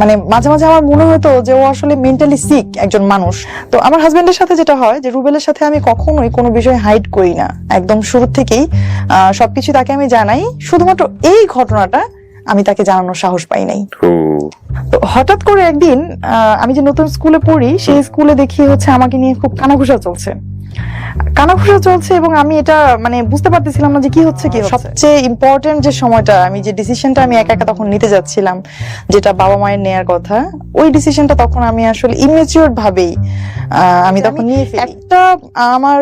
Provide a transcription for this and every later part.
মানে মাঝে মাঝে আমার মনে হতো যে ও আসলে মেন্টালি সিক একজন মানুষ। তো আমার হাজবেন্ডের সাথে যেটা হয় যে রুবেলের সাথে আমি কখনোই কোনো বিষয় হাইড করি না, একদম শুরু থেকেই সবকিছু তাকে আমি জানাই। শুধুমাত্র এই ঘটনাটা আমি তাকে জানানোর সাহস পাই নাই। তো হঠাৎ করে একদিন আমি যে নতুন স্কুলে পড়ি সেই স্কুলে দেখি হচ্ছে আমাকে নিয়ে খুব কানাঘুষা চলছে এবং আমি এটা মানে বুঝতে পারতেছিলাম না যে কি হচ্ছে। সবচেয়ে ইম্পর্টেন্ট যে সময়টা আমি যে ডিসিশনটা আমি একা একা তখন নিতে যাচ্ছিলাম, যেটা বাবা মায়ের নেয়ার কথা, ওই ডিসিশনটা তখন আমি আসলে ইমেচিউর ভাবেই আমি তখন নিয়ে ফেলি। একটা আমার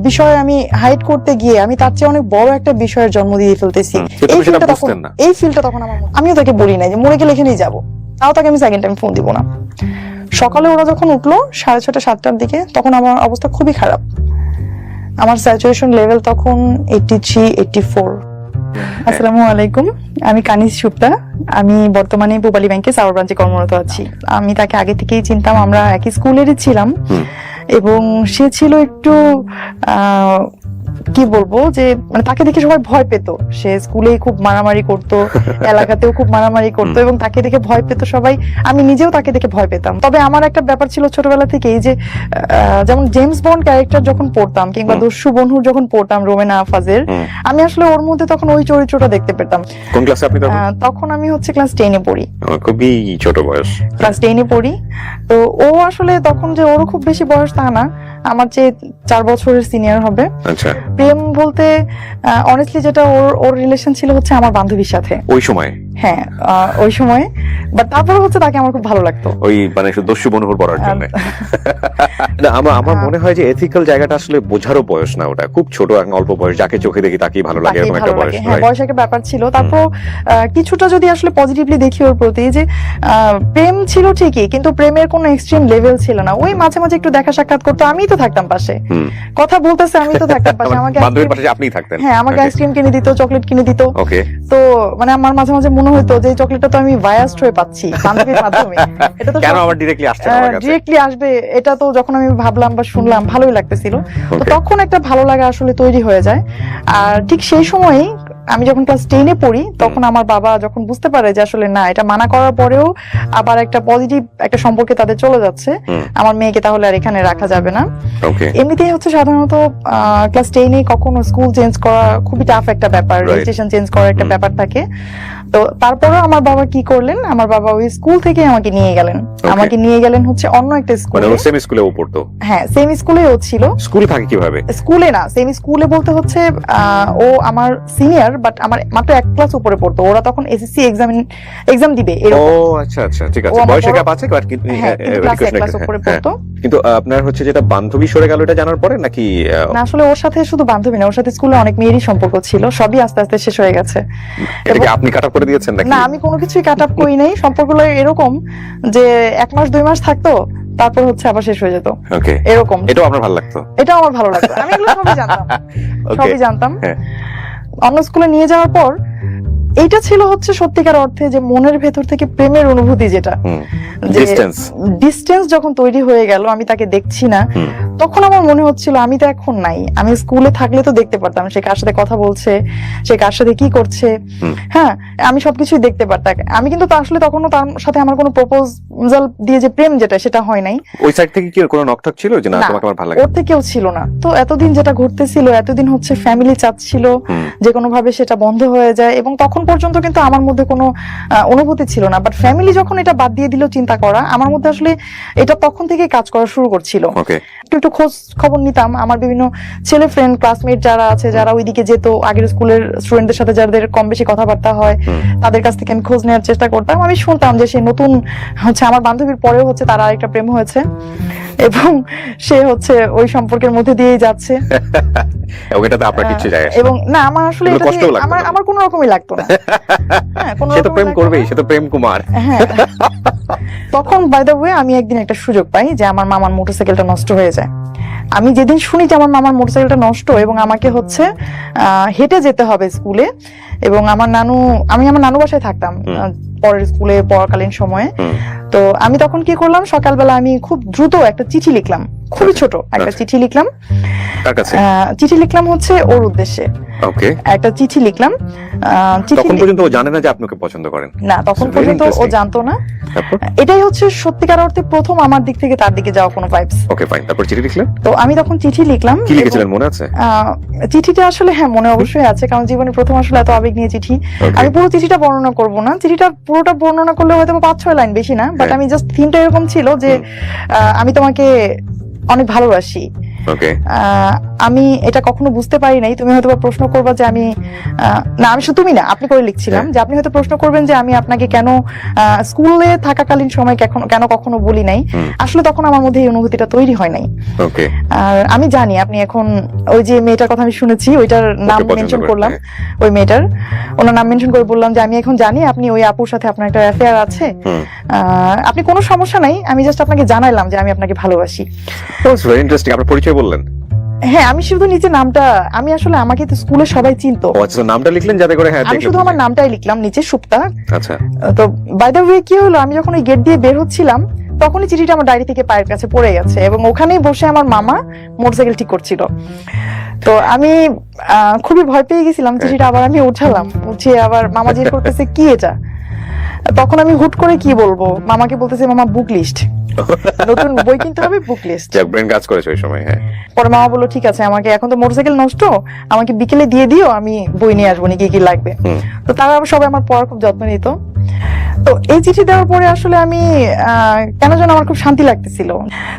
বিষয় আমি হাইড করতে গিয়ে আমি তার চেয়ে অনেক বড় একটা বিষয়ের জন্ম দিয়ে ফেলতেছি। এই ফিলটা তখন আমিও তাকে বলি নাই যে মরে গেলে এখানেই যাবো, তাও তাকে আমি সেকেন্ড টাইম ফোন দিব না। সকালে ওরা যখন উঠলো 6:30 7টার দিকে, তখন আমার অবস্থা খুবই খারাপ। আমার স্যাচুরেশন লেভেল তখন 83 84। আসসালামু আলাইকুম, আমি কানিজ সুপ্তা। আমি বর্তমানে পূবালী ব্যাংকে সাউথ ব্রাঞ্চে কর্মরত আছি। আমি তাকে আগে থেকেই চিনতাম, আমরা একই স্কুলেরই ছিলাম। এবং সে ছিল একটু কি বলবো যে মানে তাকে দেখে সবাই ভয় পেত। সে স্কুলেই খুব মারামারি করতো, এলাকাতেও খুব মারামারি করতো এবং তাকে দেখে ভয় পেত সবাই। আমি নিজেও তাকে দেখে ভয় পেতাম। তবে আমার একটা ব্যাপার ছিল ছোটবেলা থেকেই যে যেমন জেমস বন্ড ক্যারেক্টার যখন পড়তাম কিংবা দস্যু বন্ধুর যখন পড়তাম রোমেনা আফাজের, আমি আসলে ওর মধ্যে তখন ওই চরিত্রটা দেখতে পেতাম। কোন ক্লাসে আপনি তখন? তখন আমি হচ্ছে ক্লাস 10-এ পড়ি। খুবই ছোট বয়স। ক্লাস 10-এ পড়ি। তো ও আসলে তখন যে ওরও খুব বেশি বয়স তা না, আমার চেয়ে 4 বছরের সিনিয়র হবে। আচ্ছা। প্রেম বলতে অনেস্টলি যেটা ওর রিলেশন ছিল হচ্ছে আমার বান্ধবীর সাথে ওই সময়। হ্যাঁ ওই সময়, বাট তারপরে হচ্ছে তাকে আমার খুব ভালো লাগতো ওই মানে দস্যু বন্ধুর পড়ার জন্য। আমার মনে হয় যে এথিক্যাল জায়গাটা আসলে বোঝারও বয়স না, ওটা খুব ছোট অল্প বয়স, যাকে চোখে দেখি তাকেই ভালো লাগে এরকম একটা বয়স। হ্যাঁ, বয়স একটা ব্যাপার ছিল। তারপর কিছুটা যদি আসলে পজিটিভলি দেখি ওর প্রতি, যে প্রেম ছিল ঠিকই, কিন্তু প্রেমের কোনো এক্সট্রিম লেভেল ছিল না। ওই মাঝে মাঝে একটু দেখা সাক্ষাৎ করতো, আমিই তো থাকতাম পাশে, কথা বলতেছে আমি তো থাকতাম পাশে। আমাকে বান্ধবীর পাশে আপনিই থাকতেন? হ্যাঁ, আমাকে আইসক্রিম কিনে দিত, চকলেট কিনে দিত। ওকে। তো মানে আমার মাঝে মাঝে মনে হতো যে এই চকলেটটা তো আমি বায়াসড হয়ে পাচ্ছি বান্ধবীর মাধ্যমে, এটা তো কেন আমার ডিরেক্টলি আসছে না আমার কাছে? ডিরেক্টলি আসবে, এটা তো যখন আমি ভাবলাম বা শুনলাম ভালোই লাগতেছিল। তো তখন একটা ভালো লাগা আসলে তৈরি হয়ে যায়। আর ঠিক সেই সময়ই আমি যখন ক্লাস 10-এ পড়ি, তখন আমার বাবা যখন বুঝতে পারে যে আসলে না, এটা মানা করার পরেও আবার একটা পজিটিভ একটা সম্পর্কে তাদের চলে যাচ্ছে, আমার মেয়েকে তাহলে আর এখানে রাখা যাবে না। এমনিতেই হচ্ছে সাধারণত ক্লাস 10-এ কখনো স্কুল চেঞ্জ করা খুবই টাফ একটা ব্যাপার, রেজিস্ট্রেশন চেঞ্জ করার একটা ব্যাপার থাকে। তো তারপরেও আমার বাবা কি করলেন, আমার বাবা ওই স্কুল থেকে আমাকে নিয়ে গেলেন হচ্ছে অন্য একটা স্কুলে। মানে সেম স্কুলে ও পড়তো? হ্যাঁ, সেম স্কুলে ও ছিল। স্কুলে থাকে কিভাবে? স্কুলে না, সেম স্কুলে বলতে হচ্ছে ও আমার সিনিয়র, বাট আমার মাত্র 1 ক্লাস উপরে পড়তো। ওরা তখন এসএসসি এক্সাম দিবে। ও আচ্ছা আচ্ছা, ঠিক আছে। বয়সে গ্যাপ আছে কিন্তু ক্লাস 1 ক্লাস উপরে পড়তো। কিন্তু আপনার হচ্ছে যেটা বান্ধবী সরে গেল, এটা জানার পরে নাকি? না, আসলে ওর সাথে শুধু বান্ধবী না, ওর সাথে স্কুলে অনেক মেয়েরই সম্পর্ক ছিল, সবই আস্তে আস্তে শেষ হয়ে গেছে। এটা কি আপনি কাট আপ করে দিয়েছেন নাকি? না, আমি কোনো কিছুই কাট আপ করি নাই। সম্পর্কগুলো এরকম যে 1 মাস 2 মাস থাকতো, তারপর হচ্ছে আবার শেষ হয়ে যেত। ওকে, এরকম। এটাও আপনার ভালো লাগতো? এটাও আমার ভালো লাগতো, আমি এগুলো সবই জানতাম। অন্য স্কুলে নিয়ে যাওয়ার পর এইটা ছিল হচ্ছে সত্যিকার অর্থে যে মনের ভেতর থেকে প্রেমের অনুভূতি, যেটা ডিস্টেন্স যখন তৈরি হয়ে গেল, আমি তাকে দেখছি না, তখন আমার মনে হচ্ছিল আমি তো এখন নাই। আমি স্কুলে থাকলে তো দেখতে পারতাম সে কার সাথে কথা বলছে, সে কার সাথে কি করছে। হ্যাঁ, আমি সবকিছুই দেখতে পারতাম। আমি কিন্তু আসলে তখনও তার সাথে আমার কোনো প্রপোজাল দিয়ে যে প্রেম, যেটা সেটা হয় নাই। ওই সাইড থেকে কি কোনো নকটক ছিল যে না তোমাকে আমার ভালো লাগে? ওর থেকেও ছিল না। তো এতদিন যেটা ঘটতেছিল, এতদিন হচ্ছে ফ্যামিলি চাচ্ছিল যে কোনো ভাবে সেটা বন্ধ হয়ে যায়, এবং তখন পর্যন্ত কিন্তু আমার মধ্যে কোনো অনুভূতি ছিল না। বাট ফ্যামিলি যখন এটা বাদ দিয়ে দিল চিন্তা করা, আমার মধ্যে আসলে এটা তখন থেকে কাজ করা শুরু করছিল। একটু খোঁজ খবর নিতাম, আমার বিভিন্ন ছেলে ফ্রেন্ড ক্লাসমেট যারা আছে, যারা ওইদিকে যেত, আগের স্কুলের স্টুডেন্টদের সাথে যাদের কম বেশি কথাবার্তা হয়, তাদের কাছ থেকে আমি খোঁজ নেওয়ার চেষ্টা করতাম। আমি শুনতাম যে সে নতুন হচ্ছে আমার বান্ধবীর পরেও হচ্ছে তার আরেকটা প্রেম হয়েছে, এবং সে হচ্ছে ওই সম্পর্কের মধ্যে দিয়েই যাচ্ছে। এবং না, আমার আসলে আমার কোনো রকমই লাগতো না। সে তো প্রেম করবেই, সে তো প্রেম কুমার। হ্যাঁ, তখন বাই দ্য ওয়ে আমি একদিন একটা সুযোগ পাই যে আমার মামার মোটরসাইকেলটা নষ্ট হয়ে যায়। আমি যেদিন শুনি যে আমার মামার মোটরসাইকেলটা নষ্ট এবং আমাকে হচ্ছে হেঁটে যেতে হবে স্কুলে, এবং আমি আমার নানু বাসায় থাকতাম পরের স্কুলে পড়াকালীন সময়ে। তো আমি তখন কি করলাম, সকালবেলা আমি খুব দ্রুত একটা চিঠি লিখলাম, খুবই ছোট একটা চিঠি লিখলাম। চিঠি লিখলাম হচ্ছে ওর উদ্দেশ্যে। ওকে, একটা চিঠি লিখলাম। তখন পর্যন্ত ও জানে না যে আপনি ওকে পছন্দ করেন? না, তখন Very পর্যন্ত ও interesting. জানতো না। তারপর? এটাই হচ্ছে সত্যিকার অর্থে প্রথম আমার দিক থেকে তার দিকে যাওয়া কোনো ভাইবস। ওকে ফাইন, তারপর চিঠি লিখলেন? তো আমি তখন চিঠি লিখলাম। কি লিখেছিলেন মনে আছে? চিঠিটা আসলে হ্যাঁ মনে অবশ্যই আছে, কারণ জীবনের প্রথম আসলে এত আবেগ নিয়ে চিঠি। Okay. আমি পুরো চিঠিটা বর্ণনা করব না, চিঠিটা পুরোটা বর্ণনা করলে হয়তো 5-6 লাইন, বেশি না, বাট হ্যাঁ। আমি জাস্ট থিমটা এরকম ছিল যে আমি তোমাকে অনেক ভালোবাসি। ওকে, আমি এটা কখনো বুঝতে পারি নাই, তুমি হয়তো প্রশ্ন করবা যে আমি না, আমি শুধু তুমি না, আপনি করে লিখছিলাম যে আপনি হয়তো প্রশ্ন করবেন যে আমি আপনাকে কেন স্কুলে থাকাকালীন সময় কেন কখনো বলি নাই। আসলে তখন আমার মধ্যে এই অনুভূতিটা তৈরি হয় নাই। ওকে, আর আমি জানি আপনি এখন ওই যে মেয়েটার কথা আমি শুনেছি, ওইটার নাম পছন্দ মেনশন করেন, করলাম, হ্যাঁ। ওই মেয়েটার ওনার নাম মেনশন করে বললাম যে আমি এখন জানি আপনি ওই আপুর সাথে আপনার একটা অ্যাফেয়ার আছে। আপনি কোনো সমস্যা নাই, আমি জাস্ট আপনাকে জানাইলাম যে আমি আপনাকে ভালোবাসি। That's very interesting. আপনার পরিচয় বললেন? হ্যাঁ, আমি শুধু নিচে নামটা, আমি আসলে আমাকে তো স্কুলে সবাই চিনতো, ও আচ্ছা, নামটা লিখলেন যাতে করে হ্যাঁ আমি দেখলে শুধু আমার বুঝে। নামটাই লিখলাম নিচে, সুপ্তা। আচ্ছা, তো বাই দ্য ওয়ে কি হলো, আমি যখন ওই গেট দিয়ে বের হচ্ছিলাম তখনই চিঠিটা আমার ডায়েরি থেকে পায়ের কাছে পড়ে গেছে, এবং ওখানেই বসে আমার মামা মোটরসাইকেল ঠিক করছিল। তো আমি খুবই ভয় পেয়ে গেছিলাম, চিঠিটা আবার আমি উঠালাম, উঠিয়ে আবার মামা জিজ্ঞেস করতেছে কি এটা। তখন আমি হুট করে কি বলবো, মামাকে বলতেছে মামা বুক লিস্ট, নতুন বই কিনতে হবে, বুক লিস্ট। যাক ব্রেন কাজ করেছে ওই সময়। হ্যাঁ, পরে মামা বললো ঠিক আছে, আমাকে এখন তো মোটরসাইকেল নষ্ট, আমাকে বিকেলে দিয়ে দিও, আমি বই নিয়ে আসবো, কি কি লাগবে। তো তারা আবার সবাই আমার পড়ার খুব যত্ন নিত। তো এই চিঠি দেওয়ার পরে আসলে আমি কেন যেন আমার খুব শান্তি লাগতেছিল।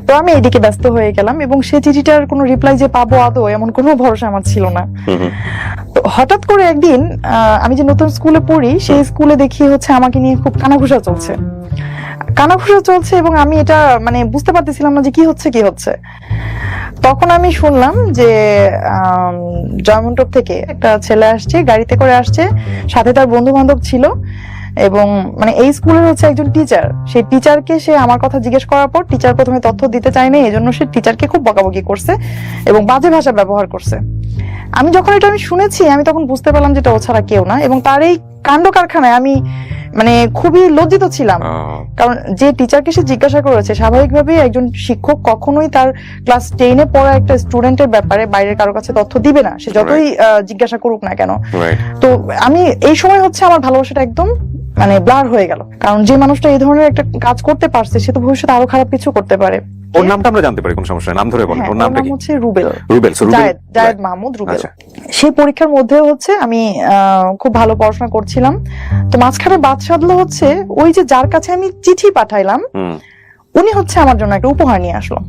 তো আমি এইদিকে ব্যস্ত হয়ে গেলাম, এবং সেই চিঠিটার কোনো রিপ্লাই যে পাবো আদৌ এমন কোনো ভরসা আমার ছিল না। তো হঠাৎ করে একদিন আমি যে নতুন স্কুলে পড়ি, সেই স্কুলে দেখি হচ্ছে আমাকে নিয়ে খুব কানাঘুষা চলছে, এবং আমি এটা মানে বুঝতে পারতেছিলাম না যে কি হচ্ছে। তখন আমি শুনলাম যে জয়মন্টপ থেকে একটা ছেলে আসছে, গাড়িতে করে আসছে, সাথে তার বন্ধু বান্ধব ছিল, এবং মানে এই স্কুলের হচ্ছে একজন টিচার। সেই টিচারকে সে আমার কথা জিজ্ঞেস করার পর টিচার প্রথমে তথ্য দিতে চায় না, এজন্য সে টিচারকে খুব বকাবকি করছে এবং বাজে ভাষা ব্যবহার করছে। আমি যখন এটা শুনেছি, আমি তখন বুঝতে পারলাম যে এটা ও ছাড়া কেউ না, এবং তার এই কাণ্ড কারখানায় আমি মানে খুবই লজ্জিত ছিলাম। কারণ যে টিচারকে সে জিজ্ঞাসা করেছে, স্বাভাবিকভাবে একজন শিক্ষক কখনোই তার ক্লাস 10-এ পড়া একটা স্টুডেন্টের ব্যাপারে বাইরের কারো কাছে তথ্য দিবে না, সে যতই জিজ্ঞাসা করুক না কেন। তো আমি এই সময় হচ্ছে আমার ভালোবাসাটা একদম মানে ব্লার হয়ে গেল, কারণ যে মানুষটা এই ধরনের একটা কাজ করতে পারছে সে তো ভবিষ্যতে আরো খারাপ কিছু করতে পারে। ওর নামটা আমরা জানতে পারি? কোন সমস্যা নেই, নাম ধরে বলেন। ওর নামটা কি? হচ্ছে রুবেল। রুবেল, জায়েদ মাহমুদ রুবেল। আচ্ছা। সেই পরীক্ষার মধ্যে হচ্ছে আমি খুব ভালো পড়াশোনা করছিলাম। তো মাঝখানে বাদ সাধলো হচ্ছে ওই যে যার কাছে আমি চিঠি পাঠাইলাম, উনি হচ্ছে আমার জন্য একটা উপহার নিয়ে আসলো।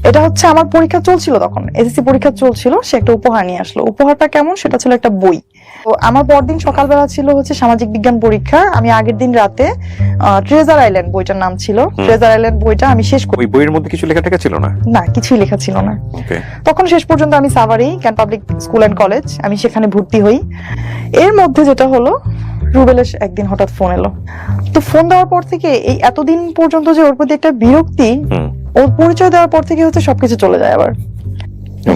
এটা হচ্ছে আমার পরীক্ষা চলছিল, তখন এসএসসি পরীক্ষা চলছিল, সে একটা উপহার নিয়ে আসলো। উপহারটা কেমন, সেটা ছিল একটা বই। তো আমার পরদিন সকালবেলা ছিল হচ্ছে সামাজিক বিজ্ঞান পরীক্ষা। আমি আগের দিন রাতে ট্রেজার আইল্যান্ড বইটার নাম ছিল, ট্রেজার আইল্যান্ড বইটা আমি শেষ করি। ওই বইয়ের মধ্যে কিছু লেখা ছিল না? না, কিছুই লেখা ছিল না। ওকে। তখন শেষ পর্যন্ত আমি সাভারি ক্যান পাবলিক স্কুল এন্ড কলেজ, আমি সেখানে ভর্তি হই। এর মধ্যে যেটা হলো, রুবেলের একদিন হঠাৎ ফোন এলো। তো ফোন দেওয়ার পর থেকে এই এতদিন পর্যন্ত যে ওর প্রতি একটা বিরক্তি, ওর পরিচয় দেওয়ার পর থেকে হচ্ছে সবকিছু চলে যায় আবার।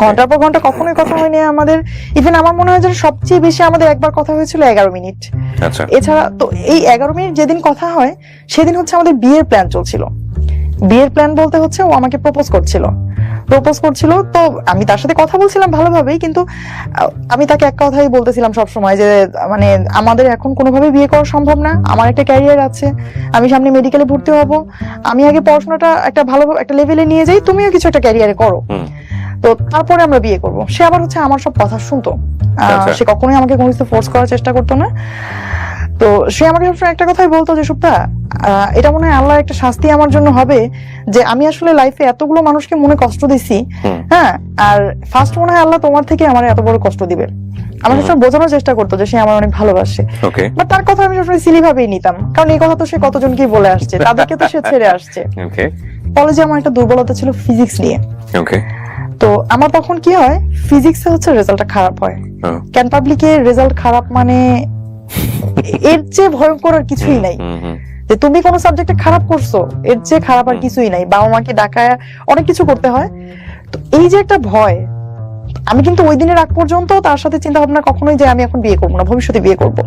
ঘন্টার পর ঘন্টা কখনোই কথা হয়নি আমাদের। ইভেন আমার মনে হয় যে সবচেয়ে বেশি আমাদের একবার কথা হয়েছিল 11 মিনিট। আচ্ছা। এছাড়া তো এই 11 মিনিট যেদিন কথা হয় সেদিন হচ্ছে আমাদের বিয়ের প্ল্যান চলছিল। বিয়ের প্ল্যান বলতে হচ্ছে ও আমাকে প্রপোজ করছিল। তো আমি তার সাথে কথা বলছিলাম ভালোভাবেই, কিন্তু আমি তাকে এক কথাই বলতেছিলাম সবসময় যে মানে আমাদের এখন কোনোভাবে বিয়ে করা সম্ভব না, আমার একটা ক্যারিয়ার আছে, আমি সামনে মেডিকেলে ভর্তি হব, আমি আগে পড়াশোনাটা একটা ভালো একটা লেভেলে নিয়ে যাই, তুমিও কিছু একটা ক্যারিয়ারে করো, তো তারপরে আমরা বিয়ে করব। সে আবার হচ্ছে আমার সব কথা শুনতো, সে কখনোই আমাকে কোনো কিছু ফোর্স করার চেষ্টা করতো না। তো সে আমাকে সবসময় একটা কথাই বলতো যে সুপ্তা, এটা মনে হয় আল্লাহর একটা শাস্তি আমার জন্য হবে যে আমি আসলে লাইফে এতগুলো মানুষকে মনে কষ্ট দিছি, হ্যাঁ, আর ফার্স্ট মনে হয় আল্লাহ তোমার থেকে আমার এত বড় কষ্ট দিবে। আমার সবসময় বোঝানোর চেষ্টা করতো যে সে আমার অনেক ভালোবাসে, বাট তার কথা আমি সবসময় সিলি ভাবেই নিতাম, কারণ এই কথা তো সে কতজনকেই বলে আসছে, তাদেরকে তো সে ছেড়ে আসছে। কলেজে আমার একটা দুর্বলতা ছিল ফিজিক্স নিয়ে। তো আমার তখন কি হয়, ফিজিক্সে হচ্ছে রেজাল্টটা খারাপ হয়, ক্যান পাবলিকে রেজাল্ট খারাপ মানে এর চেয়ে ভয়ঙ্কর আর কিছুই নাই। যে তুমি কোনো সাবজেক্টে খারাপ করছো, এর চেয়ে খারাপ আর কিছুই নাই। বাবা মাকে ডাকায় অনেক কিছু করতে হয়। তো এই যে একটা ভয়, আমি কিন্তু ওই দিনের আগ পর্যন্ত তার সাথে চিন্তা ভাবনা কখনোই যে আমি এখন বিয়ে করবো না, ভবিষ্যতে বিয়ে করব।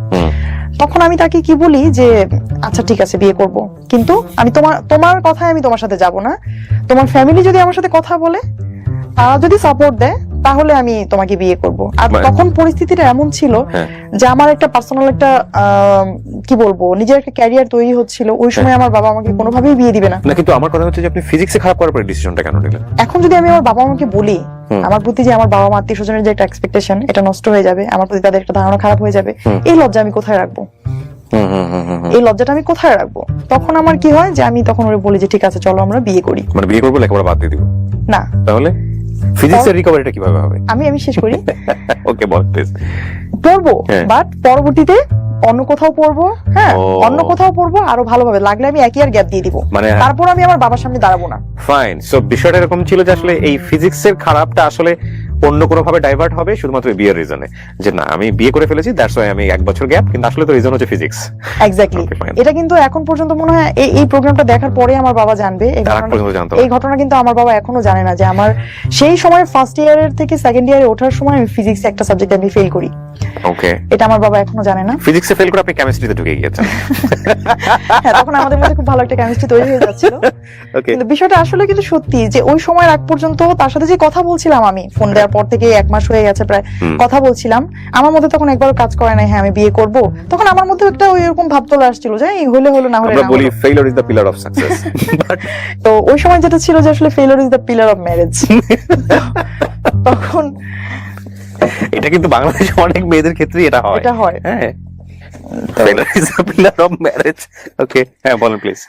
তখন আমি তাকে কি বলি যে আচ্ছা ঠিক আছে বিয়ে করব, কিন্তু আমি তোমার কথায় আমি তোমার সাথে যাব না, তোমার ফ্যামিলি যদি আমার সাথে কথা বলে, তারা যদি সাপোর্ট দেয় তাহলে আমি তোমাকে বিয়ে করব। আর মানে- তখন পরিস্থিতিটা এমন ছিল হ্যাঁ। যে আমার একটা পার্সোনাল একটা কি বলবো নিজের একটা ক্যারিয়ার তৈরি হচ্ছিল, ওই সময় আমার বাবা আমাকে কোনোভাবেই বিয়ে দিবে না। না, কিন্তু আমার কথা হচ্ছে যে আপনি ফিজিক্সে খারাপ করার পরে ডিসিশনটা কেন নিলেন? এখন যদি আমি আমার বাবা মাকে বলি আমার প্রতি যে আমার বাবা মা আত্মীয় স্বজনের যে একটা এক্সপেকটেশন এটা নষ্ট হয়ে যাবে, আমার প্রতি তাদের একটা ধারণা খারাপ হয়ে যাবে, এই লজ্জা আমি কোথায় রাখবো? এই লজ্জাটা আমি কোথায় রাখবো? তখন আমার কি হয় যে আমি তখন ওরে বলি যে ঠিক আছে চলো আমরা বিয়ে করি। মানে বিয়ে করবো, লেখাপড়া বাদ দিয়ে দিব? না, তাহলে ফিজিক্সের রিকভারিটা কিভাবে হবে? আমি শেষ করি। ওকে, বল প্লিজ। পড়বো, হ্যাঁ। বাট পরবর্তীতে অন্য কোথাও পড়বো। হ্যাঁ, ও। অন্য কোথাও পড়বো, আরো ভালোভাবে লাগলে আমি একই আর গ্যাপ দিয়ে দিব, মানে তারপর আমি আমার বাবার সামনে দাঁড়াবো না। ফাইন। সো বিষয়টা এরকম ছিল যে আসলে এই ফিজিক্সের খারাপটা আসলে অন্য কোনো ভাবে ডাইভার্ট হবে শুধুমাত্র বিয়ের রিজনে, যে না আমি বিয়ে করে ফেলেছি দ্যাটস ওয়াই আমি 1 বছর গ্যাপ, কিন্তু আসলে তো রিজন হচ্ছে ফিজিক্স। এক্স্যাক্টলি। Okay, fine. এটা কিন্তু এখন পর্যন্ত মনে হয় এই প্রোগ্রামটা দেখার পরে আমার বাবা জানবে। তার আগ পর্যন্ত জানতো না। এই ঘটনা কিন্তু আমার বাবা এখনো জানে না যে আমার সেই সময় ফার্স্ট ইয়ারের থেকে সেকেন্ড ইয়ারে ওঠার সময় আমি ফিজিক্স একটা সাবজেক্ট আমি ফেল করি। ওকে, এটা আমার বাবা এখনো জানে না। ফিজিক্সে ফেল করে আপনি কেমিস্ট্রিতে ঢুকে গিয়েছেন। হ্যাঁ, তখন আমাদের মধ্যে খুব ভালো একটা কেমিস্ট্রি তৈরি হয়ে যাচ্ছিল। ওকে, কিন্তু বিষয়টা আসলে কিন্তু সত্যি যে ওই সময়ের আগ পর্যন্ত তার সাথে যে কথা বলছিলাম, আমি ফোন দেওয়ার পর থেকে 1 মাস হয়ে গেছে প্রায় কথা বলছিলাম, আমার মধ্যে তখন একবারও কাজ করে নাই হ্যাঁ আমি বিয়ে করব। তখন আমার মধ্যে একটা ওই এরকম ভাব চলে আসছিল যে এই হলে হলো, না হলে আমরা না বলি হলো। Failure is the pillar of success. তো ওই সময় যেটা ছিল যে আসলে failure is the pillar of marriage. তখন এটা কিন্তু বাংলাদেশে অনেক মেয়েদের ক্ষেত্রেই এটা হয়। এটা হয়। হ্যাঁ, failure is the pillar of marriage. Okay, হ্যাঁ বলেন প্লিজ।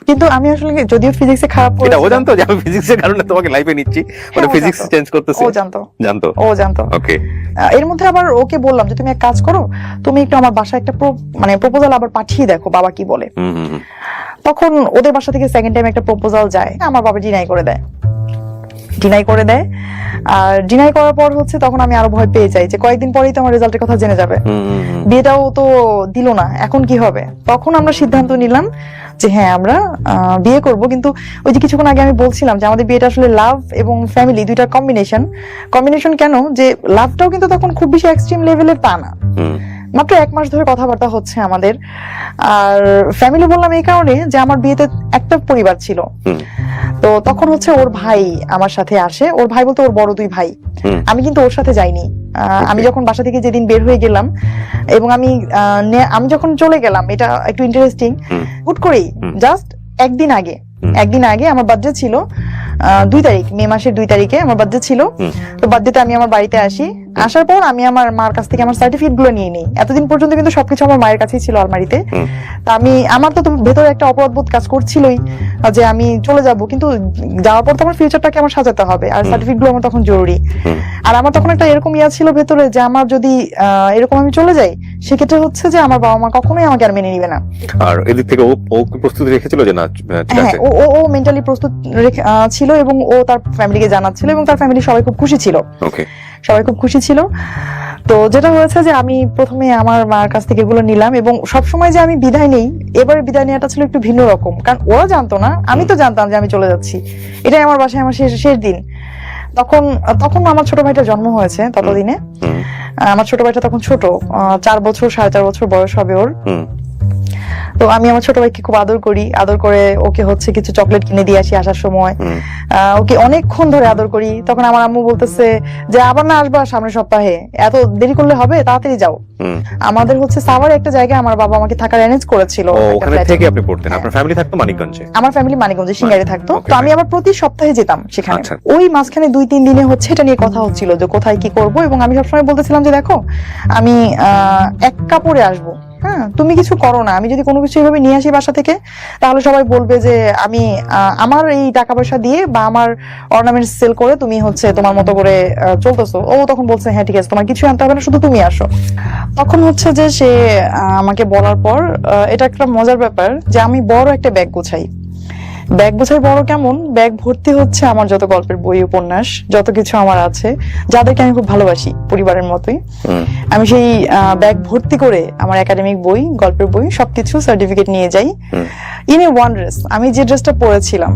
কিন্তু আমি আসলে যদিও ফিজিক্সে খারাপ এটা ও করেছিলাম, জানতো যে আমি ফিজিক্সের কারণে তোমাকে লাইফে নিচ্ছি, মানে ও ফিজিক্স জানতো। চেঞ্জ করতেছি? ও জানতো। জানতো। ও জানতো। ওকে, এর মধ্যে আবার ওকে বললাম যে তুমি এক কাজ করো, তুমি একটু আমার বাসায় একটা মানে প্রপোজাল আবার পাঠিয়ে দেখো বাবা কি বলে। তখন ওদের বাসা থেকে সেকেন্ড টাইম একটা প্রপোজাল যায়, আমার বাবা ডিনাই করে দেয়। আর ডিনাই করার পর হচ্ছে তখন আমি আরো ভয় পেয়ে যাই যে কয়েকদিন পরেই তো আমার রেজাল্টের কথা জেনে যাবে, বিয়েটাও তো দিল না, এখন কি হবে? তখন আমরা সিদ্ধান্ত নিলাম যে হ্যাঁ আমরা বিয়ে করব। কিন্তু ওই যে কিছুক্ষণ আগে আমি বলছিলাম যে আমাদের বিয়েটা আসলে লাভ এবং ফ্যামিলি দুইটার কম্বিনেশন কেন, যে লাভটাও কিন্তু তখন খুব বেশি এক্সট্রিম লেভেলের তা না, মাত্র 1 মাস ধরে কথাবার্তা হচ্ছে আমাদের। আর ফ্যামিলি বললাম এই কারণে যে আমার বিয়েতে একটা পরিবার ছিল, তো তখন হচ্ছে ওর ভাই আমার সাথে আসে, ওর ভাই বলতে ওর বড় 2 ভাই। আমি কিন্তু ওর সাথে যাইনি। আমি যখন বাসা থেকে যেদিন বের হয়ে গেলাম এবং আমি যখন চলে গেলাম, এটা একটু ইন্টারেস্টিং, হুট করেই জাস্ট একদিন আগে আমার বার্থডে ছিল 2 তারিখ, মে মাসের 2 তারিখে আমার বার্থডে ছিল। তো বার্থডেতে আমি আমার বাড়িতে আসি, আসার পর আমি আমার মার কাছ থেকে আমার সার্টিফিকেট গুলো নিয়ে নিই। এতদিন পর্যন্ত কিন্তু সবকিছু আমার মায়ের কাছেই ছিল আলমারিতে। তা আমার তো ভেতরে একটা অপরাধবোধ কাজ করছিলই যে আমি চলে যাব, কিন্তু যাওয়ার পর তো আমার ফিউচারটাকে আমার সাজাতে হবে, আর সার্টিফিকেট গুলো আমার তখন জরুরি। আর আমার তখন একটা এরকম ছিল ভেতরে যে আমার যদি এরকম আমি চলে যাই, সেক্ষেত্রে হচ্ছে যে আমার বাবা মা কখনোই আমাকে আর মেনে নিবে না। আর এদিক থেকে ও প্রস্তুতি রেখেছিল যে না ঠিক হ্যাঁ, আছে? ও মেন্টালি প্রস্তুত ছিল এবং ও তার ফ্যামিলিকে জানাচ্ছিল এবং তার ফ্যামিলি সবাই খুব খুশি ছিল। ওকে, সবাই খুব খুশি ছিল। তো যেটা হয়েছে যে আমি প্রথমে আমার মার কাছ থেকে এগুলো নিলাম, এবং সবসময় যে আমি বিদায় নেই, এবারে বিদায় নেওয়াটা ছিল একটু ভিন্ন রকম, কারণ ওরা জানতো না, আমি তো জানতাম যে আমি চলে যাচ্ছি। এটাই আমার বাসায় আমার শেষ দিন। তখন আমার ছোট ভাইটা জন্ম হয়েছে ততদিনে। আমার ছোট ভাইটা তখন ছোট, 4 বছর 4.5 বছর বয়স হবে ওর। তো আমি আমার ছোট ভাইকে খুব আদর করে ওকে হচ্ছে কিছু চকলেট কিনে দিয়ে আসি আসার সময়, ওকে অনেকক্ষণ ধরে আদর করি। তখন আমার আম্মু বলতেছে যে আবার না আসবা সামনের সপ্তাহে, এত দেরি করলে হবে, তাড়াতাড়ি যাও। আমাদের হচ্ছে সাভারে একটা জায়গায় আমার বাবা আমাকে থাকার অ্যারেঞ্জ করেছিল। ওখানে থেকে আপনি পড়তেন? আপনার ফ্যামিলি থাকতো মানিকগঞ্জে? আমার ফ্যামিলি মানিকগঞ্জে সিঙ্গারে থাকতো। তো আমি আবার প্রতি সপ্তাহে যেতাম সেখানে। আচ্ছা। ওই মাঝখানে 2-3 দিনে হচ্ছে এটা নিয়ে কথা হচ্ছিল যে কোথায় কি করব, এবং আমি সবসময় বলতেছিলাম যে দেখো আমি 1 কাপড়ে আসবো, হ্যাঁ তুমি কিছু করো না, আমি যদি কোনো কিছু এভাবে নিয়ে আসি বাসা থেকে তাহলে সবাই বলবে যে আমি আমার এই টাকা পয়সা দিয়ে বা আমার অর্নামেন্টস সেল করে তুমি হচ্ছে তোমার মতো করে চলতেছো। ও তখন বলছে হ্যাঁ ঠিক আছে, তোমার কিছু আনতে হবে না, শুধু তুমি আসো। তখন হচ্ছে যে সে আমাকে বলার পর এটা একটা মজার ব্যাপার যে আমি বড় একটা ব্যাগ গোছাই। বড় কেমন, ব্যাগ ভর্তি হচ্ছে আমার যত গল্পের বই উপন্যাস যত কিছু আমার আছে, যাদেরকে আমি খুব ভালোবাসি পরিবারের মতোই। আমি সেই ব্যাগ ভর্তি করে আমার একাডেমিক বই, গল্পের বই, সবকিছু সার্টিফিকেট নিয়ে যাই। ইন এ ওয়ান ড্রেস, আমি যে ড্রেসটা পরেছিলাম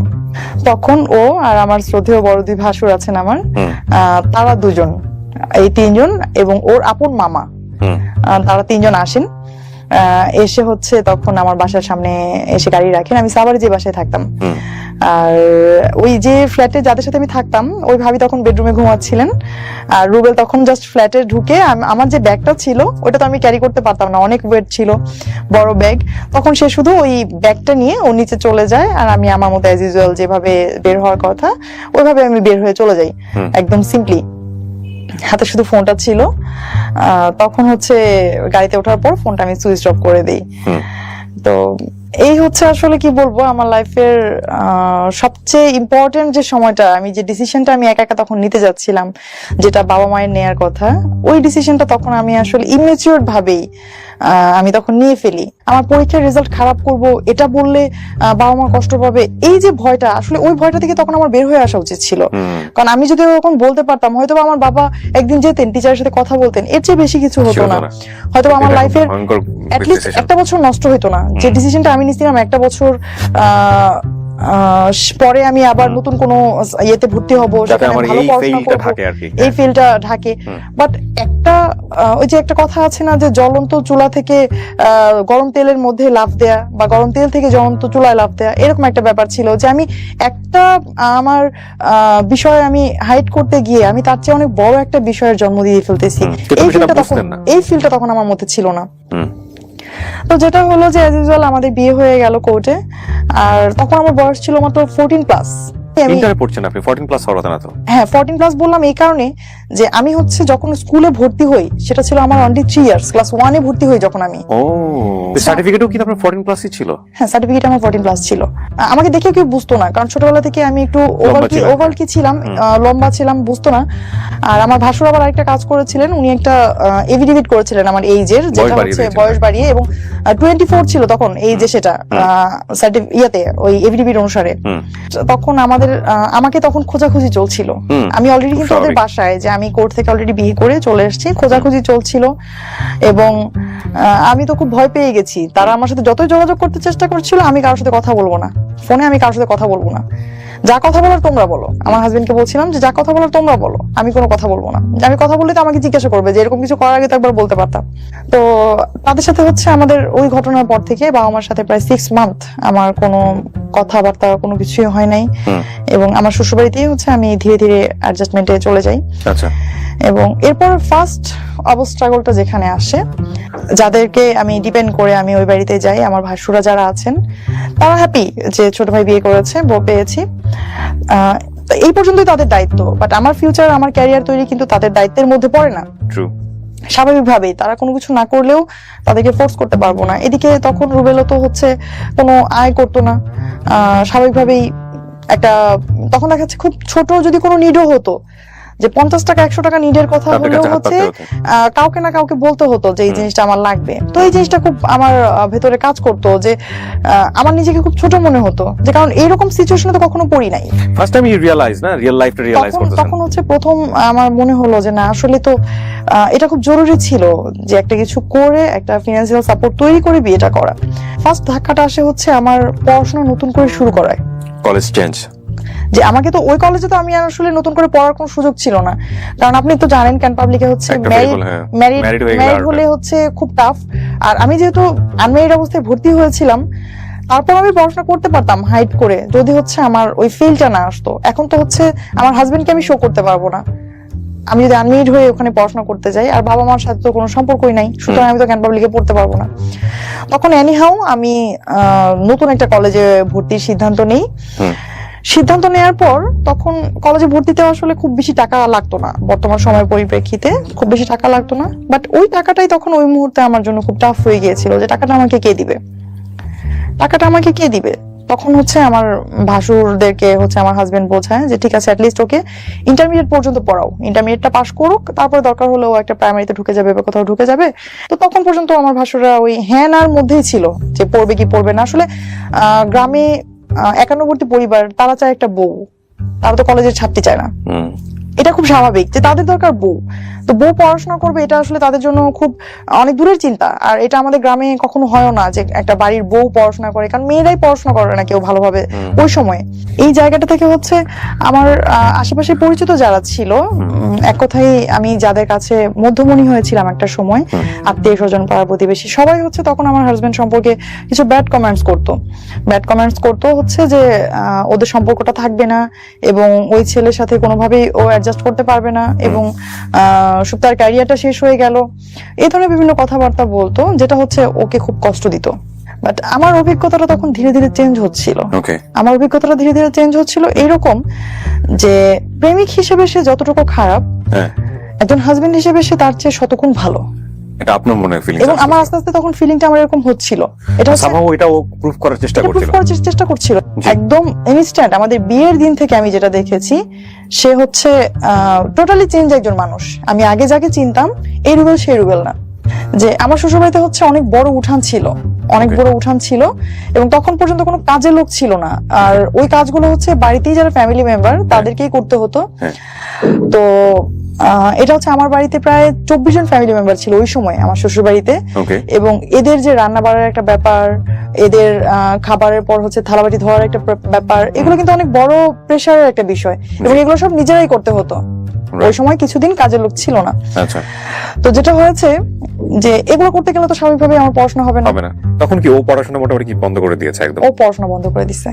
তখন ও আর আমার শ্রদ্ধেয় বড় 2 ভাসুর আছেন আমার, তারা 2 জন, এই 3 জন এবং ওর আপন মামা, তারা 3 জন আসেন। এসে হচ্ছে তখন আমার বাসার সামনে এসে গাড়ি রাখেন। আমি সাভারে যে বাসায় থাকতাম, আর ওই যে ফ্ল্যাটে যাদের সাথে আমি থাকতাম ওই ভাবি তখন বেডরুমে ঘুমাচ্ছিলেন, আর রুবেল তখন জাস্ট ফ্ল্যাটে ঢুকে আমার যে ব্যাগটা ছিল ওটা তো আমি ক্যারি করতে পারতাম না, অনেক ওয়েট ছিল, বড় ব্যাগ। তখন সে শুধু ওই ব্যাগটা নিয়ে ও নিচে চলে যায়, আর আমি আমার মতো অ্যাজ ইউজুয়াল যেভাবে বের হওয়ার কথা ওইভাবে আমি বের হয়ে চলে যাই, একদম সিম্পলি। হাতে শুধু ফোনটা ছিল। তখন হচ্ছে গাড়িতে ওঠার পর ফোনটা আমি সুইচ অফ করে দিই। তো এই হচ্ছে আসলে কি বলবো, আমার লাইফের সবচেয়ে ইম্পর্টেন্ট যে সময়টা, আমি যে ডিসিশনটা আমি একা একা তখন নিতে যাচ্ছিলাম, যেটা বাবা মায়ের নেয়ার কথা, ওই ডিসিশনটা তখন আমি আসলে ইমেচিউর ভাবেই আমি তখন নিয়ে ফেলি। আমার পরীক্ষার রেজাল্ট খারাপ করব এটা বললে বাবা মা কষ্ট পাবে, এই যে ভয়টা, আসলে ওই ভয়টা থেকে তখন আমার বের হয়ে আসা উচিত ছিল। কারণ আমি যদি ওরকম বলতে পারতাম, হয়তো আমার বাবা একদিন যেতেন টিচারের সাথে কথা বলতেন, এর চেয়ে বেশি কিছু হতো না। হয়তো আমার লাইফের অ্যাটলিস্ট একটা বছর নষ্ট হতো না। যে ডিসিশনটা আমি নিয়েছিলাম একটা বছর পরে আমি আবার নতুন কোনো ইয়েতে ভর্তি হব, সেখানে ভালো পড়াশোনা করব, এই ফিল্ডটা ঢাকে। বাট একটা ওই যে একটা কথা আছে না, যে জ্বলন্ত চুলা থেকে গরম তেলের মধ্যে লাফ দেয়া, বা গরম তেল থেকে জ্বলন্ত চুলায় লাফ দেয়া, এরকম একটা ব্যাপার ছিল যে আমি একটা আমার বিষয় আমি হাইড করতে গিয়ে আমি তার চেয়ে অনেক বড় একটা বিষয়ের জন্ম দিয়ে ফেলতেছি। এই ফিলটা তখন আমার মধ্যে ছিল না। তো যেটা হলো যে অ্যাজ ইউজুয়াল আমাদের বিয়ে হয়ে গেল কোর্টে, আর তখন আমার বয়স ছিল মাত্র 14+। ইন্টারে পড়ছেন আপনি, 14+ হওয়ার কথা না তো? হ্যাঁ, 14+ বললাম এই কারণে যে আমি হচ্ছে যখন স্কুলে ভর্তি হই সেটা ছিল আমার অনলি 3 ইয়ার্স, ক্লাস 1 এ ভর্তি হই যখন আমি। ও, সার্টিফিকেটও কি আপনার 14+ই ছিল? হ্যাঁ, সার্টিফিকেট আমার 14+ ছিল। আমাকে দেখে কেউ বুঝতো না, কারণ ছোটবেলা থেকে আমি একটু ওভাল কি ছিলাম, লম্বা ছিলাম, বুঝতো না। আর আমার ভাসুর আবার আরেকটা কাজ করেছিলেন, উনি একটা এফিডেভিট করেছিলেন আমার এইজের, যেটা হচ্ছে বয়স বাড়িয়ে, এবং 24 ছিল তখন এইজে, সেটা ইয়াতে ওই এফিডেভিট অনুসারে। তখন আমাকে তখন খোঁজাখুঁজি চলছিল। আমি অলরেডি কিন্তু ওদের বাসায়, যে আমি কোর্ট থেকে অলরেডি বিয়ে করে চলে এসেছি, খোঁজাখুঁজি চলছিল, এবং আমি তো খুব ভয় পেয়ে গেছি। তারা আমার সাথে যতই যোগাযোগ করতে চেষ্টা করছিল, আমি কারোর সাথে কথা বলবো না, ফোনে আমি কারোর সাথে কথা বলবো না, যা কথা বলার তোমরা বলো। আমার হাজবেন্ডকে বলছিলাম যে যা কথা বলার তোমরা বলো, আমি কোনো কথা বলবো না। আমি কথা বললে তো আমাকে জিজ্ঞাসা করবে, যে এরকম কিছু করার আগে তো একবার বলতে পারতাম। তো তাদের সাথে হচ্ছে আমাদের ওই ঘটনার পর থেকে বাবা মার সাথে প্রায় 6 মান্থ আমার কোনো কথাবার্তা কোনো কিছুই হয় নাই, এবং আমার শ্বশুরবাড়িতেই হচ্ছে আমি ধীরে ধীরে অ্যাডজাস্টমেন্টে চলে যাই। আচ্ছা। এবং এরপর ফার্স্ট অবস্ট্রাগলটা যেখানে আসে, যাদেরকে আমি ডিপেন্ড করে আমি ওই বাড়িতে যাই, আমার ভাসুরা যারা আছেন তারা হ্যাপি যে ছোট ভাই বিয়ে করেছে, বউ পেয়েছি, এই পর্যন্তই তাদের দায়িত্ব। বাট আমার ফিউচার, আমার ক্যারিয়ার তৈরি কিন্তু তাদের দায়িত্বের মধ্যে পড়ে না। স্বাভাবিকভাবেই তারা কোনো কিছু না করলেও তাদেরকে ফোর্স করতে পারবো না। এদিকে তখন রুবেলও তো হচ্ছে কোনো আয় করতো না, স্বাভাবিকভাবেই একটা তখন দেখা যাচ্ছে খুব ছোট যদি কোনো নিডও হতো, যে 50 টাকা 100 টাকা নিডের কথা হলেও হচ্ছে কাউকে না কাউকে বলতে হতো যে এই জিনিসটা আমার লাগবে। তো এই জিনিসটা খুব আমার ভেতরে কাজ করতো, যে আমার নিজেকে খুব ছোট মনে হতো, যে কারণ এইরকম সিচুয়েশনে তো কখনো পড়ি নাই। ফার্স্ট টাইম ইউ রিয়ালাইজ না, রিয়েল লাইফটা রিয়ালাইজ করতেছেন। তখন হচ্ছে প্রথম আমার মনে হলো যে না, আসলে তো এটা খুব জরুরি ছিল যে একটা কিছু করে একটা ফিনান্সিয়াল সাপোর্ট তৈরি করে বিয়েটা করা। ফার্স্ট ধাক্কাটা আসে হচ্ছে আমার পড়াশোনা নতুন করে শুরু করায়, কলেজ চেঞ্জ। যে আমাকে তো ওই কলেজে তো আমি আসলে নতুন করে পড়ার কোনো সুযোগ ছিল না, কারণ আপনি তো জানেন ক্যান পাবলিকে হচ্ছে ম্যারিড হলে হচ্ছে খুব টাফ। আর আমি যেহেতু আনম্যারিড অবস্থায় ভর্তি হয়েছিলাম, তারপর আমি পড়াশোনা করতে পারতাম হাইড করে, যদি হচ্ছে আমার ওই ফিলটা না আসতো। এখন তো হচ্ছে আমার হাজবেন্ডকে আমি শো করতে পারবো না আমি যদি আনম্যারিড হয়ে ওখানে পড়াশোনা করতে যাই, আর বাবা মার সাথে তো কোনো সম্পর্কই নাই, সুতরাং আমি তো ক্যান পাবলিকে পড়তে পারবো না। তখন এনিহাউ আমি নতুন একটা কলেজে ভর্তির সিদ্ধান্ত নেই। সিদ্ধান্ত নেওয়ার পর তখন কলেজে ভর্তিতে আসলে খুব বেশি টাকা লাগতো না, বর্তমান সময়ের পরিপ্রেক্ষিতে খুব বেশি টাকা লাগতো না। বাট ওই টাকাটাই তখন ওই মুহূর্তে আমার জন্য খুব টাফ হয়ে গিয়েছিল, যে টাকাটা আমাকে কে দিবে। তখন হচ্ছে আমার ভাসুরদেরকে হচ্ছে আমার হাজবেন্ড বোঝায় যে ঠিক আছে, অ্যাটলিস্ট ওকে ইন্টারমিডিয়েট পর্যন্ত পড়াও, ইন্টারমিডিয়েটটা পাস করুক, তারপরে দরকার হলে ও একটা প্রাইমারিতে ঢুকে যাবে বা কোথাও ঢুকে যাবে। তো তখন পর্যন্ত আমার ভাসুররা ওই হ্যাঁ নার মধ্যেই ছিল, যে পড়বে কি পড়বে না। আসলে গ্রামে একান্নবর্তী পরিবার, তারা চায় একটা বউ, তারা তো কলেজের ছাত্রী চায় না। এটা খুব স্বাভাবিক যে তাদের দরকার বউ। তো বউ পড়াশোনা করবে এটা আসলে তাদের জন্য খুব অনেক দূরের চিন্তা। আর এটা আমাদের গ্রামে কখনো হয় না যে একটা বাড়ির বউ পড়াশোনা করে, কারণ মেয়েরাই পড়াশোনা করে না কেউ ভালোভাবে ওই সময়। এই জায়গাটা থেকে হচ্ছে আমার আশেপাশে পরিচিত যারা ছিল, এক কথায় আমি যাদের কাছে মধ্যমণি হয়েছিলাম একটা সময়, আত্মীয় স্বজন পাড়া প্রতিবেশী, সবাই হচ্ছে তখন আমার হাজবেন্ড সম্পর্কে কিছু ব্যাড কমেন্টস করতো হচ্ছে যে ওদের সম্পর্কটা থাকবে না এবং ওই ছেলের সাথে কোনোভাবেই ও অ্যাডজাস্ট করতে পারবে না এবং তার ক্যারিয়ারটা শেষ হয়ে গেল, এই ধরনের বিভিন্ন কথাবার্তা বলতো, যেটা হচ্ছে ওকে খুব কষ্ট দিত। বাট আমার অভিজ্ঞতাটা তখন ধীরে ধীরে চেঞ্জ হচ্ছিল। এইরকম যে প্রেমিক হিসেবে সে যতটুকু খারাপ, একজন হাজবেন্ড হিসেবে সে তার চেয়ে শতগুণ ভালো। এটা আপনার মনে ফিলিং, এবং আমার আস্তে আস্তে তখন ফিলিংটা আমার এরকম হচ্ছিল। এটা সামহাউ এটা ও প্রুফ করার চেষ্টা করছিল। একদম ইনস্ট্যান্ট আমাদের বিয়ের দিন থেকে আমি যেটা দেখেছি, সে হচ্ছে টোটালি চেঞ্জ একজন মানুষ। আমি আগে যাকে চিনতাম এই রুবেল সেই রুবেল না। যে আমার শ্বশুরবাড়িতে হচ্ছে অনেক বড় উঠান ছিল এবং তখন পর্যন্ত কোনো কাজের লোক ছিল না। আর ওই কাজগুলো হচ্ছে বাড়িতেই যারা ফ্যামিলি মেম্বার তাদেরকেই করতে হতো। তো এটা হচ্ছে আমার বাড়িতে প্রায় 24 জন ফ্যামিলি মেম্বার ছিল ওই সময় আমার শ্বশুর বাড়িতে। এবং এদের যে রান্না বাড়ার একটা ব্যাপার, এদের খাবারের পর হচ্ছে থালাবাটি ধোয়ার একটা ব্যাপার, এগুলো কিন্তু অনেক বড় প্রেশারের একটা বিষয় এবং এগুলো সব নিজেরাই করতে হতো। ওই সময় কিছুদিন কাজের লোক ছিল না। তো যেটা হয়েছে যে এগুলো করতে গেলে তো স্বাভাবিকভাবে আমার পড়াশোনা হবে না। তখন কি ও পড়াশোনা মোটামুটি কি বন্ধ করে দিয়েছে? একদম ও পড়াশোনা বন্ধ করে দিয়েছে।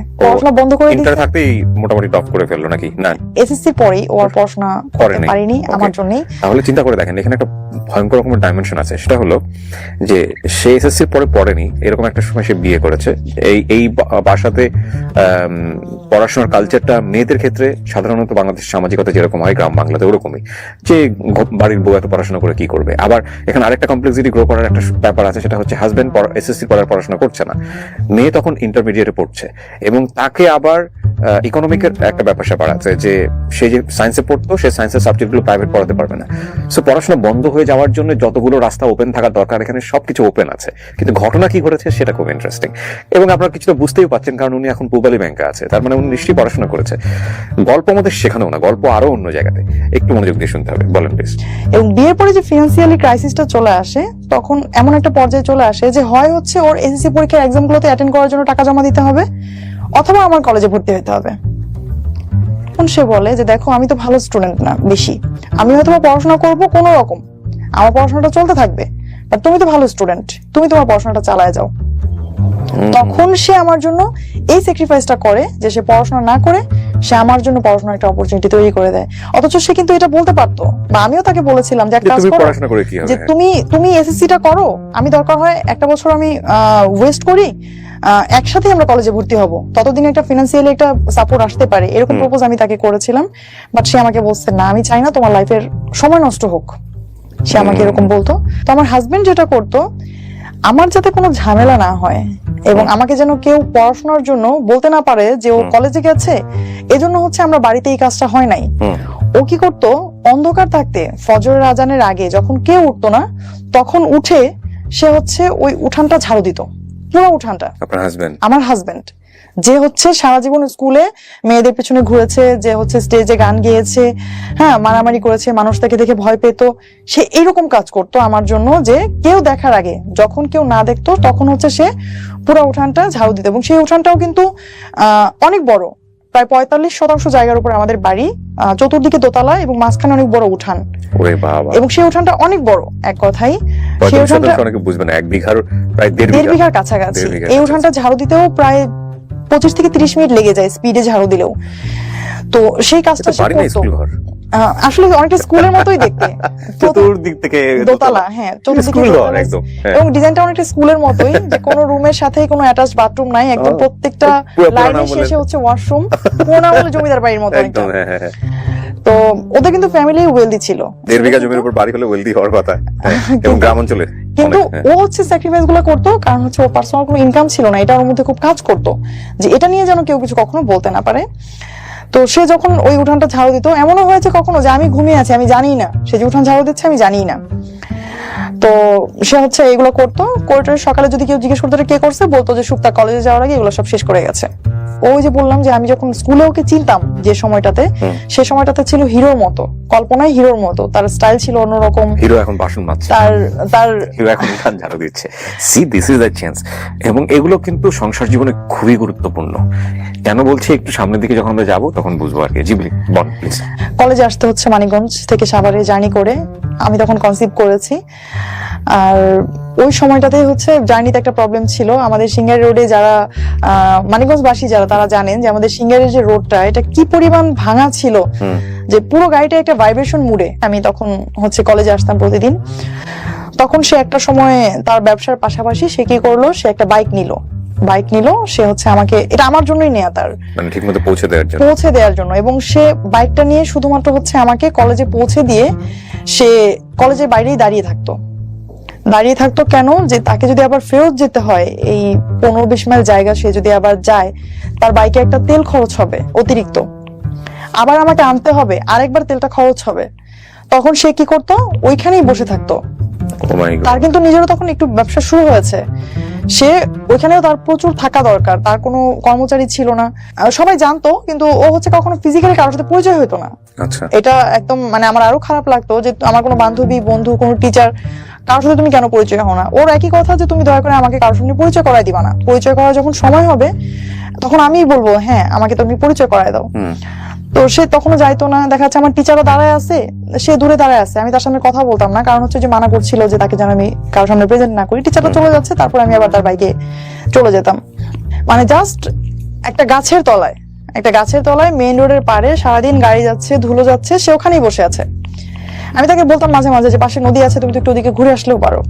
ইন্টার থাকতেই মোটামুটি টপ করে ফেললো নাকি? না, এসএসসি পরেই ও আর পড়াশোনা করতে পারেনি আমার জন্যই। তাহলে চিন্তা করে দেখেন, এখানে একটা ভয়ঙ্কর রকমের ডাইমেনশন আছে। সেটা হলো যে সে এসএসসি পরে পড়েনি, এরকম একটা সময় সে বিয়ে করেছে। এই বাসাতে পড়াশোনার কালচারটা মেয়েদের ক্ষেত্রে সাধারণত বাংলাদেশ সামাজিকতা যেরকম হয় গ্রাম বাংলাতে ওরকমই, যে বাড়ির বউ এত পড়াশোনা করে কি করবে। আবার এখানে আরেকটা কমপ্লেক্সিটি গ্রো করার একটা ব্যাপার আছে, সেটা হচ্ছে হাজবেন্ড এসএসসি পড়ার পড়াশোনা করছে না, মেয়ে তখন ইন্টারমিডিয়েটে পড়ছে এবং তাকে আবার ইকোনমিকের একটা ব্যাপার স্যাপার আছে যে সে যে সায়েন্সে পড়তো সে সায়েন্সের সাবজেক্টগুলো প্রাইভেট পড়াতে পারবে না। সো পড়াশোনা বন্ধ হয়ে যাওয়ার জন্য যতগুলো রাস্তা ওপেন থাকার দরকার এখানে সবকিছু ওপেন আছে, কিন্তু ঘটনা কি ঘটেছে সেটা খুব ইন্টারেস্টিং। এবং আপনারা কিছুটা বুঝতেই পারছেন, কারণ উনি এখন পূবালী ব্যাংকে আছে, তার মানে উনি নিশ্চয়ই পড়াশোনা করেছে। গল্প আমাদের শেখানো না, গল্প আরো অন্য জায়গাতে, একটু মনোযোগ দিয়ে শুনতে হবে। বলেন প্লিজ। এবং বিয়ের পরে যে ফিনান্সিয়ালি ক্রাইসিসটা চলে আসে, তখন এমন একটা পর্যায়ে চলে আসে যে হয় হচ্ছে ওর এসএসসি পরীক্ষার এক্সামগুলোতে অ্যাটেন্ড করার জন্য টাকা জমা দিতে হবে, অথবা আমার কলেজে ভর্তি হতে হবে। সে বলে যে দেখো আমি তো ভালো স্টুডেন্ট না বেশি, আমি হয়তো পড়াশোনা করবো কোনো রকম, আমার পড়াশোনাটা চলতে থাকবে, বাট তুমি তো ভালো স্টুডেন্ট, তুমি তোমার পড়াশোনাটা চালায় যাও। তখন সে আমার জন্য এই স্যাক্রিফাইসটা করে যে সে পড়াশোনা না করে সে আমার জন্য পড়াশোনার একটা অপরচুনিটি তৈরি করে দেয়। অথচ সে কিন্তু এটা বলতে পারতো, বা আমিও তাকে বলেছিলাম যে একটা কাজ করো, যে তুমি এসএসসিটা করো, আমি দরকার হয় একটা বছর আমি ওয়েস্ট করি, একসাথে আমরা কলেজে ভর্তি হব, ততদিন একটা ফিনান্সিয়ালি একটা সাপোর্ট আসতে পারে, এরকম প্রপোজ আমি তাকে করেছিলাম। বাট সে আমাকে বলছে না, আমি চাই না তোমার লাইফের সময় নষ্ট হোক, সে আমাকে এরকম বলতো। তো আমার হাজবেন্ড যেটা করতো, আমার যাতে কোনো ঝামেলা না হয় এবং আমাকে যেন কেউ পড়াশোনার জন্য বলতে না পারে যে ও কলেজে গেছে, এজন্য হচ্ছে আমরা বাড়িতে এই কাজটা হয় নাই। ও কি করতো, অন্ধকার থাকতে ফজরের আজানের আগে যখন কেউ উঠতো না, তখন উঠে সে হচ্ছে ওই উঠানটা ঝাড়ু দিত, পুরো উঠানটা। আমার হাজবেন্ড যে হচ্ছে সারা জীবন স্কুলে মেয়েদের পিছনে ঘুরেছে, যে হচ্ছে স্টেজে গান গেয়েছে, হ্যাঁ মারামারি করেছে, মানুষ তাকে দেখে ভয় পেত, সে এইরকম কাজ করতো আমার জন্য, যে কেউ দেখার আগে, যখন কেউ না দেখতো তখন হচ্ছে সে পুরো উঠানটা ঝাড়ু দিত। এবং সেই উঠানটাও কিন্তু অনেক বড়, প্রায় 45% জায়গার উপর আমাদের বাড়ি, চতুর্দিকে দোতলা এবং মাঝখানে অনেক বড় উঠান। এবং সেই উঠানটা অনেক বড়, এক কথাই সেই উঠানটা বুঝবেন 1 বিঘার প্রায় 1.5 বিঘার কাছাকাছি। এই উঠানটা ঝাড়ু দিতেও প্রায় 25 থেকে 30 মিনিট লেগে যায় স্পিডে ঝাড়ু দিলেও। তো সেই কাজটা সে করতো, আসলে অনেকটা স্কুলের মতোই দেখতে, চতুর্দিক থেকে দোতলা, হ্যাঁ চতুর্দিকে, এবং ডিজাইনটা অনেকটা স্কুলের মতোই, যে কোনো রুমের সাথে কোনো অ্যাটাচড বাথরুম নাই, একদম প্রত্যেকটা লাইনের শেষে হচ্ছে ওয়াশরুম, পুরোনো আমলে জমিদার বাড়ির মতো একটা। তো ওদের কিন্তু ফ্যামিলি ওয়েলদি ছিল, 1.5 বিঘা জমির উপর বাড়ি হলে ওয়েলদি হওয়ার কথা, এবং গ্রাম অঞ্চলে। কিন্তু ও হচ্ছে স্যাক্রিফাইস গুলো করতো, কারণ হচ্ছে ওর পার্সোনাল কোনো ইনকাম ছিল না, এটা ওর মধ্যে খুব কাজ করতো, যে এটা নিয়ে যেন কেউ কিছু কখনো বলতে না পারে। তো সে যখন ওই উঠানটা ঝাড়ু দিত, এমনও হয়েছে কখনো যে আমি ঘুমিয়ে আছি, আমি জানি না সে যে উঠান ঝাড়ু দিচ্ছে, আমি জানি না। তো সে হচ্ছে এগুলো করতো, করে সকালে যদি কেউ জিজ্ঞেস করতো কে করছে, বলতো যে সুপ্তা কলেজে যাওয়ার আগে এগুলো সব শেষ করে গেছে। ওই যে বললাম যে আমি যখন স্কুলে ওকে চিনতাম যে সময়টাতে, সে সময়টাতে ছিল হিরোর মতো, কল্পনায় হিরোর মতো, তার স্টাইল ছিল অন্যরকম। হিরো এখন বাসন মাজছে, তার হিরো এখন উঠান ঝাড়ু দিচ্ছে। C this is the chance. এবং এগুলো কিন্তু সংসার জীবনে খুবই গুরুত্বপূর্ণ। কেন বলছি, একটু সামনের দিকে যখন আমরা যাবো তখন বুঝবো আর কি। Ghibli ball please. কলেজে আসতে হচ্ছে মানিকগঞ্জ থেকে সাভারে জার্নি করে, আমি তখন কনসিভ করেছি। আর ওই সময়টাতে হচ্ছে জার্নিতে একটা প্রবলেম ছিল। আমাদের সিঙ্গার রোডে যারা মানিকগঞ্জবাসী যারা, তারা জানেন যে আমাদের সিঙ্গারের যে রোডটা, এটা কি পরিমাণ ভাঙা ছিল যে পুরো গাড়িটা একটা ভাইব্রেশন মুডে। আমি তখন হচ্ছে কলেজে আসতাম প্রতিদিন। তখন সে একটা সময় তার ব্যবসার পাশাপাশি সে কি করলো, সে একটা বাইক নিল। সে হচ্ছে আমাকে, এটা আমার জন্যই নেয়া, তার মানে ঠিকমতো পৌঁছে দেওয়ার জন্য। এবং সে বাইকটা নিয়ে শুধুমাত্র হচ্ছে আমাকে কলেজে পৌঁছে দিয়ে সে কলেজের বাইরেই দাঁড়িয়ে থাকতো। কেন, যে তাকে যদি আবার ফেরত যেতে হয় এই 15-20 মাইল জায়গা, সে যদি আবার যায়, তার বাইকে একটা তেল খরচ হবে অতিরিক্ত, আবার আমাকে আনতে হবে, আরেকবার তেলটা খরচ হবে। তখন সে কি করতো, ওইখানেই বসে থাকতো। তার কিন্তু নিজেরও তখন একটু ব্যবসা শুরু হয়েছে, সে ওইখানেও তার প্রচুর থাকা দরকার, তার কোনো কর্মচারী ছিল না, সবাই জানতো, কিন্তু ও হচ্ছে কখনো ফিজিক্যালি কারোর সাথে পরিচয় হতো না। এটা একদম মানে আমার আরো খারাপ লাগতো যে আমার কোনো বান্ধবী, বন্ধু, কোনো টিচার, কারোর সাথে তুমি কেন পরিচয় হও না। ওর একই কথা যে তুমি দয়া করে আমাকে কারোর সঙ্গে পরিচয় করাই দিবা না, পরিচয় করার যখন সময় হবে তখন আমিই বলবো হ্যাঁ আমাকে তুমি পরিচয় করাই দাও। তো সে তখনও যাইতো না। দেখা যাচ্ছে আমার টিচারও দাঁড়ায় আছে, সে দূরে দাঁড়ায় আছে, আমি তার সামনে কথা বলতাম না, কারণ হচ্ছে যে মানা করছিল যে তাকে যেন আমি কারোর সামনে প্রেজেন্ট না করি। টিচারটা চলে যাচ্ছে, তারপর আমি আবার তার বাইকে চলে যেতাম। মানে জাস্ট একটা গাছের তলায় মেইন রোডের পাড়ে সারাদিন গাড়ি যাচ্ছে, ধুলো যাচ্ছে, সে ওখানেই বসে আছে। আমি তাকে বলতাম মাঝে মাঝে যে পাশে নদী আছে, তুমি তো একটু ওদিকে ঘুরে আসলেও পারো।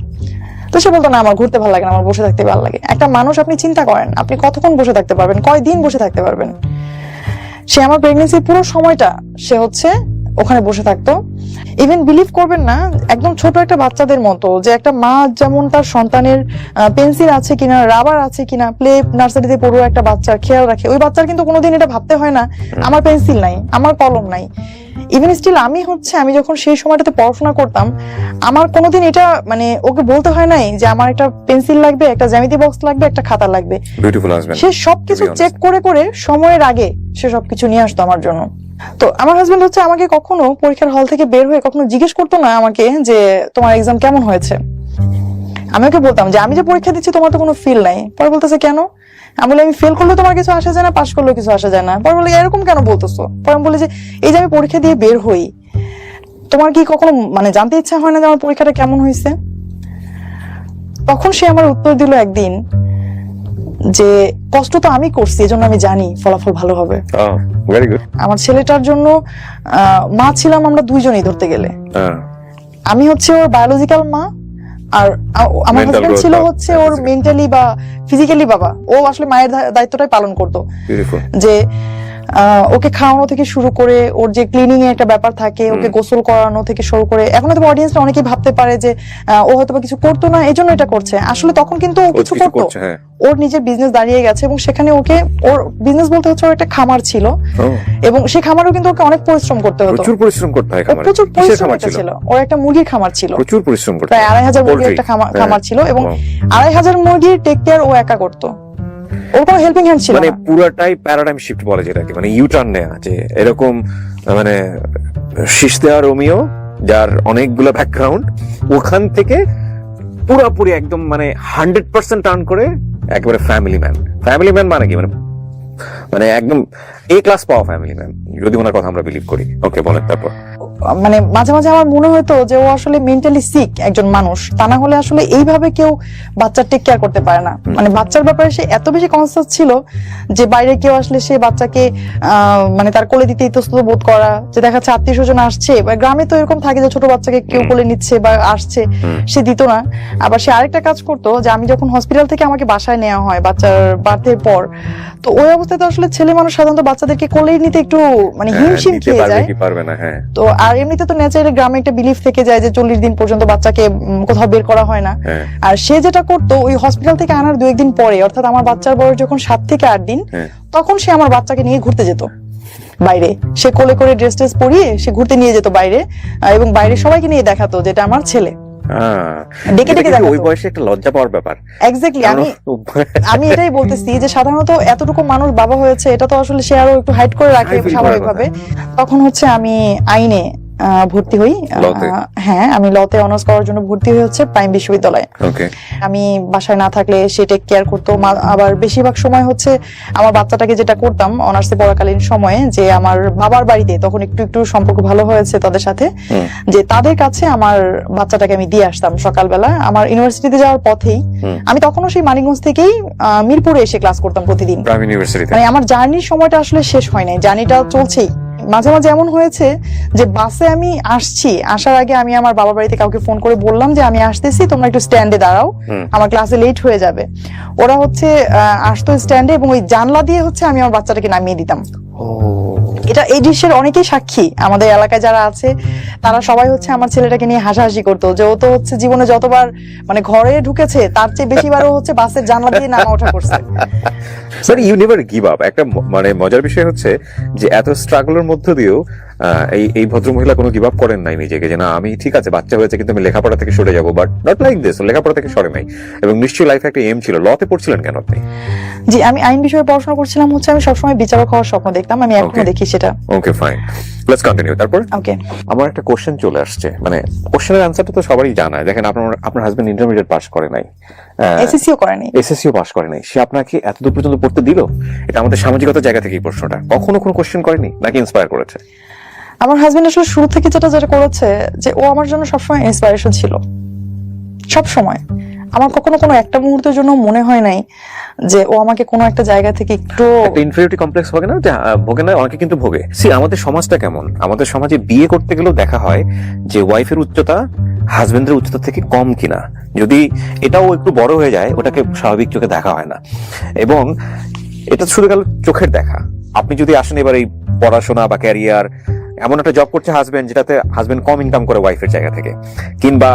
তো সে বলতো না, আমার ঘুরতে ভালো লাগে না, আমার বসে থাকতে ভালো লাগে। একটা মানুষ, আপনি চিন্তা করেন আপনি কতক্ষণ বসে থাকতে পারবেন, কয়দিন বসে থাকতে পারবেন। সে আমার প্রেগনেন্সির পুরো সময়টা সে হচ্ছে ওখানে বসে থাকতো। ইভেন বিলিভ করবেন না, একদম ছোট একটা বাচ্চাদের মতো, যে একটা মা যেমন তার সন্তানের পেন্সিল আছে কিনা, রাবার আছে কিনা, প্লে নার্সারিতে পড়ুয়া একটা বাচ্চার খেয়াল রাখে, ওই বাচ্চার কিন্তু কোনোদিন এটা ভাবতে হয় না আমার পেন্সিল নাই, আমার কলম নাই। ইভেন স্টিল আমি যখন সেই সময়টাতে পড়াশোনা করতাম, আমার কোনোদিন এটা মানে ওকে বলতে হয় নাই যে আমার একটা পেন্সিল লাগবে, একটা জ্যামিতি বক্স লাগবে, একটা খাতা লাগবে। সে সবকিছু চেক করে সময়ের আগে সে সবকিছু নিয়ে আসতো আমার জন্য। তো আমার হাজবেন্ড হচ্ছে আমাকে কখনো পরীক্ষার হল থেকে বের হয়ে কখনো জিজ্ঞেস করতো না আমাকে যে তোমার এক্সাম কেমন হয়েছে। আমি ওকে বলতাম যে আমি যে পরীক্ষা দিচ্ছি তোমার তো কোনো ফিল নাই। পরে বলতেছে কেন? আমি বলি আমি ফেল করলে তোমার কিছু আসে যায় না, পাস করলেও কিছু আসে যায় না। পরে বলি এরকম কেন বলতেছো? পরে আমি বলি যে এই যে আমি পরীক্ষা দিয়ে বের হই, তোমার কি কখনো মানে জানতে ইচ্ছা হয় না যে আমার পরীক্ষাটা কেমন হয়েছে? তখন সে আমার উত্তর দিল একদিন যে কষ্ট তো আমি করছি, এজন্য আমি জানি ফলাফল ভালো হবে। আমার ছেলেটার জন্য মা ছিলাম আমরা দুইজনই ধরতে গেলে। আমি হচ্ছে ওর বায়োলজিক্যাল মা, আর আমার হাজবেন্ড ছিল হচ্ছে ওর মেন্টালি বা ফিজিক্যালি বাবা। ও আসলে মায়ের দায়িত্বটাই পালন করতো, যে ওকে খাওয়ানো থেকে শুরু করে ওর যে ক্লিনিং এর একটা ব্যাপার থাকে, ওকে গোসল করানো থেকে শুরু করে। এখন হয়তো অডিয়েন্সরা অনেকেই ভাবতে পারে যে ও হয়তো কিছু করতো না এই জন্য এটা করছে, আসলে তখন কিন্তু ও কিছু করতো। ওর নিজের বিজনেস দাঁড়িয়ে গেছে এবং সেখানে ওকে, ওর বিজনেস বলতে হচ্ছে ওর একটা খামার ছিল, এবং সেই খামারও কিন্তু ওকে অনেক পরিশ্রম করতে হতো। প্রচুর পরিশ্রম করতে হয় খামারে। প্রচুর পরিশ্রম ছিল। ওর একটা মুরগির খামার ছিল, প্রচুর পরিশ্রম করতে, প্রায় 2500 মুরগির একটা খামার ছিল, এবং 2500 মুরগির টেক কেয়ার ও একা করতো। ওর কোনো হেল্পিং হ্যান্ড ছিল না। মানে পুরোটাই প্যারাডাইম শিফট বলে যেটাকে, মানে ইউ টার্ন নেয়া, যে এরকম মানে শীষ দেওয়া রোমিও যার অনেকগুলো ব্যাকগ্রাউন্ড, ওখান থেকে পুরোপুরি একদম মানে 100% টার্ন করে একেবারে ফ্যামিলি ম্যান মানে কি, মানে একদম এ ক্লাস পাওয়া ফ্যামিলি ম্যান, যদি ওনার কথা আমরা বিলিভ করি। ওকে বলেন তারপর। মানে মাঝে মাঝে আমার মনে হতো যে ও আসলে মেন্টালি সিক একজন মানুষ, তা না হলে আসলে এইভাবে কেউ বাচ্চার টেক কেয়ার করতে পারে না। মানে বাচ্চার ব্যাপারে সে এত বেশি কনসাস ছিল যে বাইরে কেউ আসলে সে বাচ্চাকে মানে তার কোলে দিতে ইতস্তত বোধ করা, যে দেখা যাচ্ছে আত্মীয় স্বজন আসছে বা গ্রামে তো এরকম থাকে যে ছোট বাচ্চাকে কেউ কোলে নিচ্ছে বা আসছে, সে দিত না। আবার সে আরেকটা কাজ করতো, যে আমি যখন হসপিটাল থেকে আমাকে বাসায় নেওয়া হয় বাচ্চার বার্থের পর, তো ওই অবস্থায় তো আসলে ছেলে মানুষ সাধারণত বাচ্চাদেরকে কোলেই নিতে একটু মানে হিমশিম খেয়ে যায়। তো আর এমনিতে তো ন্যাচারালি গ্রামে একটা বিলিফ থেকে যায় যে 40 দিন পর্যন্ত বাচ্চাকে কোথাও বের করা হয় না। আর সে যেটা করতো, ওই হসপিটাল থেকে আনার 2-1 দিন পরে, অর্থাৎ আমার বাচ্চার বয়স যখন 7 থেকে 8 দিন, তখন সে আমার বাচ্চাকে নিয়ে ঘুরতে যেত বাইরে। সে কোলে করে ড্রেস পরিয়ে সে ঘুরতে নিয়ে যেত বাইরে, এবং বাইরে সবাইকে নিয়ে দেখাতো যেটা আমার ছেলে। ডেকে এটা ডেকে কিন্তু ওই দেখাতো। বয়সে একটা লজ্জা পাওয়ার ব্যাপার। এক্স্যাক্টলি, আমি এটাই বলতেছি যে সাধারণত এতটুকু মানুষ বাবা হয়েছে, এটা তো আসলে সে আরো একটু হাইড করে রাখে Hide করে স্বাভাবিকভাবে। তখন হচ্ছে আমি আইনে ভর্তি হই। Law-তে? হ্যাঁ, আমি লতে অনার্স করার জন্য ভর্তি হই হচ্ছে প্রাইম বিশ্ববিদ্যালয়ে। ওকে, আমি বাসায় না থাকলে সে টেক কেয়ার করতো। আবার বেশিরভাগ সময় হচ্ছে আমার বাচ্চাটাকে যেটা করতাম অনার্সে পড়াকালীন সময়ে, যে আমার বাবার বাড়িতে তখন একটু একটু সম্পর্ক ভালো হয়েছে তাদের সাথে, যে তাদের কাছে আমার বাচ্চাটাকে আমি দিয়ে আসতাম সকালবেলা আমার ইউনিভার্সিটিতে যাওয়ার পথেই। আমি তখনও সেই মানিকগঞ্জ থেকেই মিরপুরে এসে ক্লাস করতাম প্রতিদিন। প্রাইম ইউনিভার্সিটিতে? মানে আমার জার্নির সময়টা আসলে শেষ হয় নাই, জার্নিটা চলছেই। মাঝে মাঝে এমন হয়েছে যে বাসে আমি আসছি, আসার আগে আমি আমার বাবার বাড়িতে কাউকে ফোন করে বললাম যে আমি আসতেছি, তোমরা একটু স্ট্যান্ডে দাঁড়াও, আমার ক্লাসে লেট হয়ে যাবে। ওরা হচ্ছে আসতো স্ট্যান্ডে এবং ওই জানলা দিয়ে হচ্ছে আমি আমার বাচ্চাটাকে নামিয়ে দিতাম। এটা এই দৃশ্যের অনেকেই সাক্ষী, আমাদের এলাকায় যারা আছে তারা সবাই হচ্ছে আমার ছেলেটাকে নিয়ে হাসাহাসি করতো যে ও তো হচ্ছে জীবনে যতবার মানে ঘরে ঢুকেছে তার চেয়ে বেশিবারও হচ্ছে বাসের জানলা দিয়ে নামা ওঠা করছে। Sir, you never give up. একটা মানে মজার বিষয় হচ্ছে যে এত স্ট্রাগলের মধ্য দিয়েও এই ভদ্রমহিলা কোনো গিভ আপ করেন নাই নিজেকে, যে না আমি ঠিক আছে বাচ্চা হয়েছে কিন্তু আমি লেখাপড়া থেকে সরে যাবো, বাট নট লাইক দিস। লেখাপড়া থেকে সরে নাই, এবং নিশ্চয়ই লাইফে একটা এম ছিল। লতে পড়ছিলেন কেন আপনি? জি, আমি আইন বিষয়ে পড়াশোনা করছিলাম হচ্ছে, আমি সবসময় বিচারক হওয়ার স্বপ্ন দেখতাম, আমি এখনো Okay. দেখি সেটা। ওকে, ফাইন, লেটস কন্টিনিউ। তারপর ওকে, আমার একটা কোশ্চেন চলে আসছে, মানে কোশ্চেনের আনসারটা তো সবারই জানা। দেখেন, আপনার হাজবেন্ড ইন্টারমিডিয়েট পাস করে নাই, এসএসসিও করেনি, এসএসসিও পাস করে নাই, সে আপনাকে এতদূর পর্যন্ত পড়তে দিল? এটা আমাদের সামাজিকতার জায়গা থেকে এই প্রশ্নটা। কখনো কোনো কোশ্চেন করেনি নাকি ইন্সপায়ার করেছে? আমার হাজবেন্ড আসলে শুরু থেকে যেটা করেছে যে ও আমার জন্য সবসময় ইন্সপিরেশন ছিল, সব সময়। আমার কখনো কোনো একটা মুহূর্তের জন্য মনে হয় নাই যে ও আমাকে কোনো একটা জায়গা থেকে একটু একটা ইনফিরিয়রিটি কমপ্লেক্স ভোগে না, যে ভোগে না, অনেকে কিন্তু ভোগে। সি, আমাদের সমাজটা কেমন, আমাদের সমাজে বিয়ে করতে গেলেও দেখা হয় যে ওয়াইফের উচ্চতা হাজবেন্ডের উচ্চতা থেকে কম কিনা। যদি এটাও একটু বড় হয়ে যায়, ওটাকে স্বাভাবিক চোখে দেখা হয় না। এবং এটা শুধু গেল চোখের দেখা। আপনি যদি আসেন এবার এই পড়াশোনা বা ক্যারিয়ার, এমন একটা জব করছে হাজবেন্ড যেটাতে হাজবেন্ড কম ইনকাম করে ওয়াইফের জায়গা থেকে, কিংবা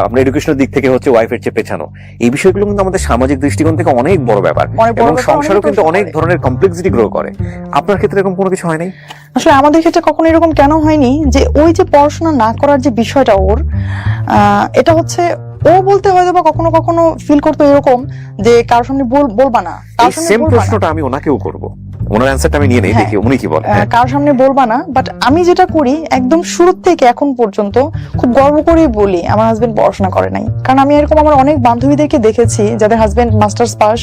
আপনার এডুকেশনের দিক থেকে হচ্ছে ওয়াইফের চেয়ে পেছানো, এই বিষয়গুলো কিন্তু আমাদের সামাজিক দৃষ্টিকোণ থেকে অনেক বড় ব্যাপার, অনেক বড় এবং ব্যাপার, সংসারও অনেক কিন্তু প্রশ্ন অনেক করে। ধরনের কমপ্লেক্সিটি গ্রো করে। আপনার ক্ষেত্রে এরকম কোনো কিছু হয় নাই? আসলে আমাদের ক্ষেত্রে কখনো এরকম কেন হয়নি যে ওই যে পড়াশোনা না করার যে বিষয়টা ওর, এটা হচ্ছে ও বলতে হয়তো বা কখনো কখনো ফিল করতো এরকম যে কারোর সামনে বলবা না, এই কারোর সামনে সেম বলবা না। প্রশ্নটা আমি ওনাকেও করব, ওনার অ্যান্সারটা আমি নিয়ে নেই, দেখি উনি কি বলে। কারোর সামনে বলবা না, বাট আমি যেটা করি একদম শুরু থেকে এখন পর্যন্ত খুব গর্ব করেই বলি আমার হাজবেন্ড পড়াশোনা করে নাই। কারণ আমি এরকম আমার অনেক বান্ধবীদেরকে দেখেছি যাদের হাজবেন্ড মাস্টার্স পাস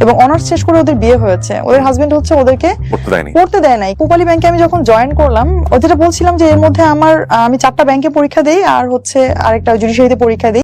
এবং অনার্স শেষ করে ওদের বিয়ে হয়েছে, ওদের হাজবেন্ড হচ্ছে ওদেরকে পড়তে দেয়নি। পড়তে দেয় নাই। পূবালী ব্যাংকে আমি যখন জয়েন করলাম, ও যেটা বলছিলাম যে এর মধ্যে আমি 4টা ব্যাংকে পরীক্ষা দেই আর হচ্ছে আরেকটা জুডিশিয়ারিতে পরীক্ষা দিই।